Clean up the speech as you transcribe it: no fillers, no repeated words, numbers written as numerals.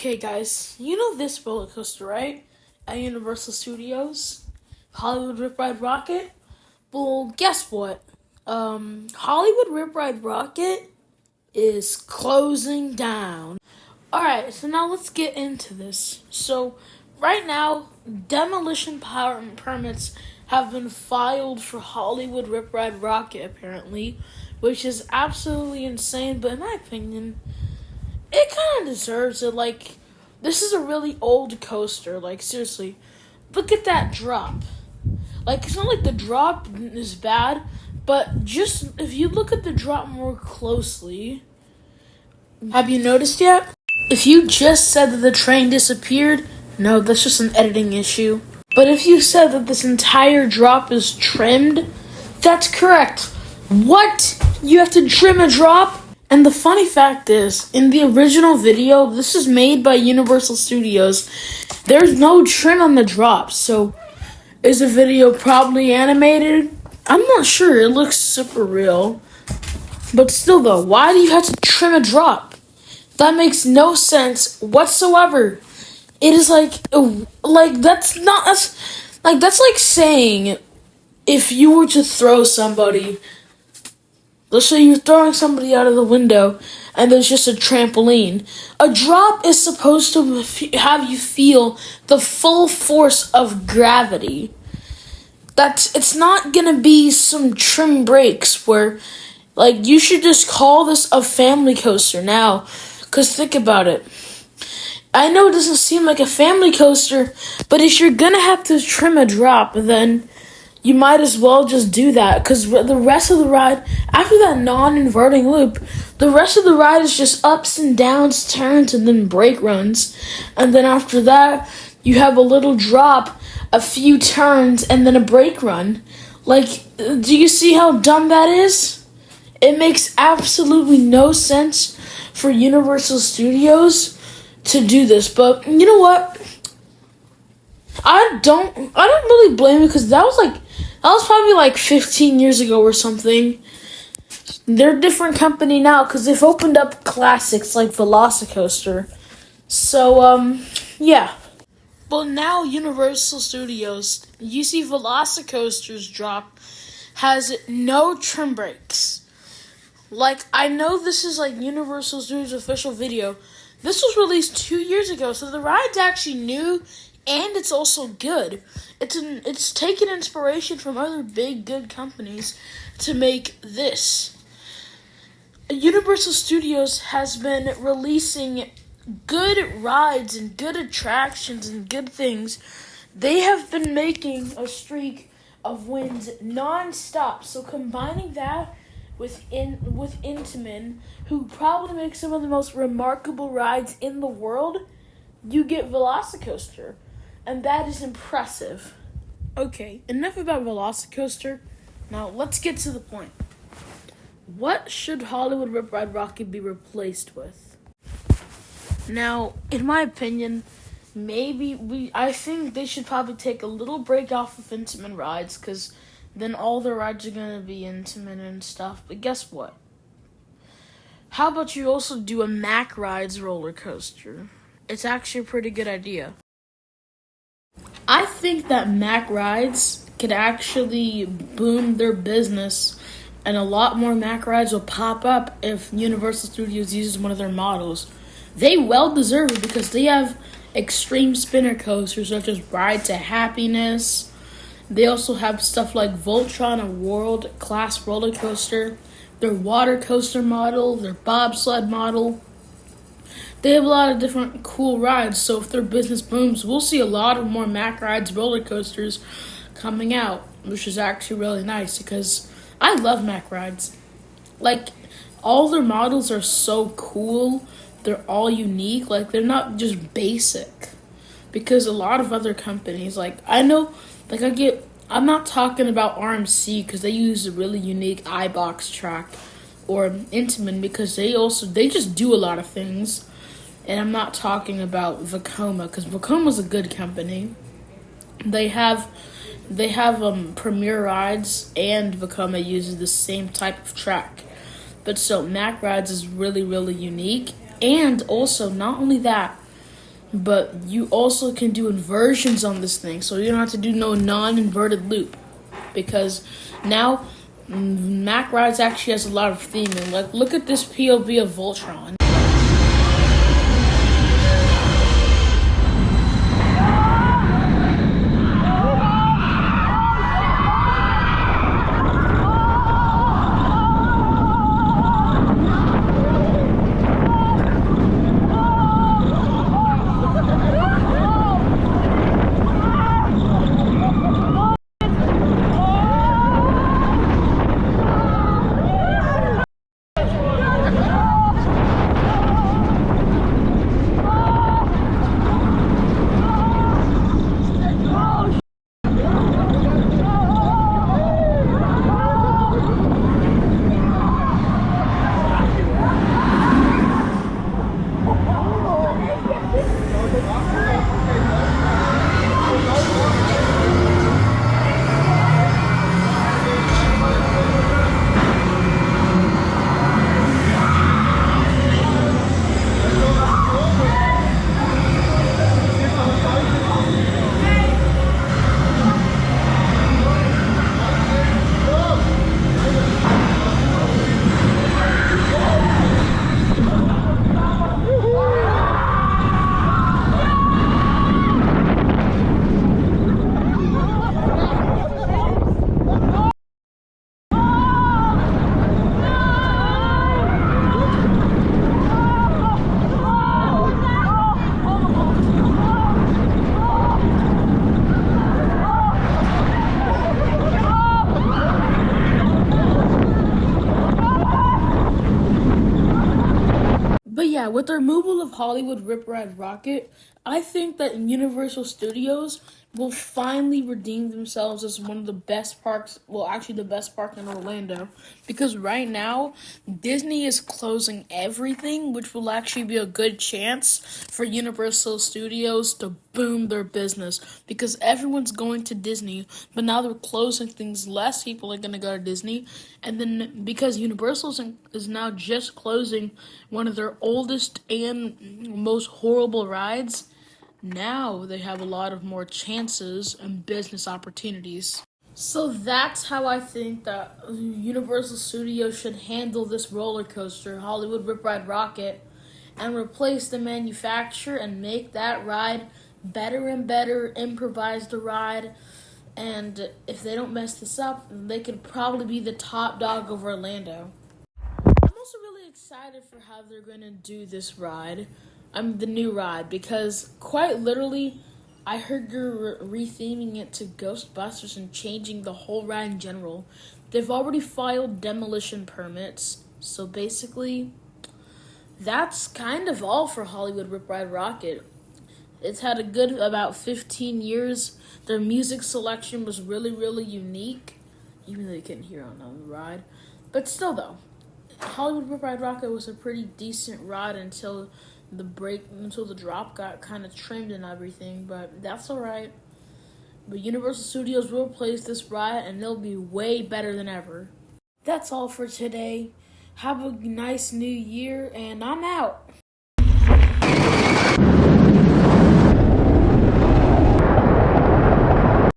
Okay, guys, you know this roller coaster, right? At Universal Studios, Hollywood Rip Ride Rockit. Well, guess what? Hollywood Rip Ride Rockit is closing down. Alright, so now let's get into this. So, right now, demolition power permits have been filed for Hollywood Rip Ride Rockit, apparently, which is absolutely insane, but in my opinion, it kind of deserves it. Like, this is a really old coaster. Like, seriously, look at that drop. Like, it's not like the drop is bad, but just if you look at the drop more closely, have you noticed yet? If you just said that the train disappeared, no, that's just an editing issue. But if you said that this entire drop is trimmed, that's correct. What? You have to trim a drop? And the funny fact is, in the original video, this is made by Universal Studios, there's no trim on the drop. So, is the video probably animated? I'm not sure. It looks super real. But still though, why do you have to trim a drop? That makes no sense whatsoever. It is that's like saying if you were to throw somebody, let's say you're throwing somebody out of the window and there's just a trampoline. A drop is supposed to have you feel the full force of gravity. It's not gonna be some trim breaks where, like, you should just call this a family coaster now. Because think about it. I know it doesn't seem like a family coaster, but if you're gonna have to trim a drop, then you might as well just do that. Because the rest of the ride, after that non-inverting loop, the rest of the ride is just ups and downs, turns, and then brake runs. And then after that, you have a little drop, a few turns, and then a brake run. Like, do you see how dumb that is? It makes absolutely no sense for Universal Studios to do this, but you know what? I don't really blame it because that was probably like 15 years ago or something. They're a different company now because they've opened up classics like Velocicoaster. So yeah. Well, now Universal Studios, you see Velocicoaster's drop has no trim brakes. Like, I know this is like Universal Studios' official video. This was released 2 years ago, so the ride's actually new, and it's also good. It's taken inspiration from other big, good companies to make this. Universal Studios has been releasing good rides and good attractions and good things. They have been making a streak of wins non-stop, so combining that with Intamin, who probably makes some of the most remarkable rides in the world, you get Velocicoaster. And that is impressive. Okay, enough about Velocicoaster. Now, let's get to the point. What should Hollywood Rip Ride Rockit be replaced with? Now, in my opinion, I think they should probably take a little break off of Intamin rides, because then all the rides are going to be intimate and stuff. But guess what? How about you also do a Mack Rides roller coaster? It's actually a pretty good idea. I think that Mack Rides could actually boom their business, and a lot more Mack Rides will pop up if Universal Studios uses one of their models. They well deserve it because they have extreme spinner coasters such as Ride to Happiness. They also have stuff like Voltron, a world-class roller coaster, their water coaster model, their bobsled model. They have a lot of different cool rides, so if their business booms, we'll see a lot of more Mack Rides roller coasters coming out, which is actually really nice because I love Mack Rides. Like, all their models are so cool. They're all unique. Like, they're not just basic. Because a lot of other companies, I'm not talking about RMC because they use a really unique iBox track, or Intamin because they just do a lot of things. And I'm not talking about Vekoma because Vekoma's a good company. They have Premier Rides, and Vekoma uses the same type of track. But so Mack Rides is really, really unique. And also, not only that, but you also can do inversions on this thing, so you don't have to do no non-inverted loop, because now Mac Rides actually has a lot of theming. Like, look at this POV of Voltron. But yeah, with the removal of Hollywood Rip Ride Rockit, I think that Universal Studios will finally redeem themselves as one of the best parks, well, actually the best park in Orlando. Because right now, Disney is closing everything, which will actually be a good chance for Universal Studios to boom their business. Because everyone's going to Disney, but now they're closing things, less people are going to go to Disney. And then because Universal is now just closing one of their oldest and most horrible rides, now they have a lot of more chances and business opportunities. So that's how I think that Universal Studios should handle this roller coaster, Hollywood Rip Ride Rockit, and replace the manufacturer and make that ride better and better, improvise the ride. And if they don't mess this up, they could probably be the top dog of Orlando. I'm also really excited for how they're going to do this ride. The new ride, because quite literally, I heard they're retheming it to Ghostbusters and changing the whole ride in general. They've already filed demolition permits, so basically, that's kind of all for Hollywood Rip Ride Rockit. It's had a good about 15 years. Their music selection was really, really unique, even though you couldn't hear on the ride. But still, though, Hollywood Rip Ride Rockit was a pretty decent ride until the drop got kind of trimmed and everything. But that's all right. But Universal Studios will replace this ride, and they'll be way better than ever. That's all for today. Have a nice new year, and I'm out.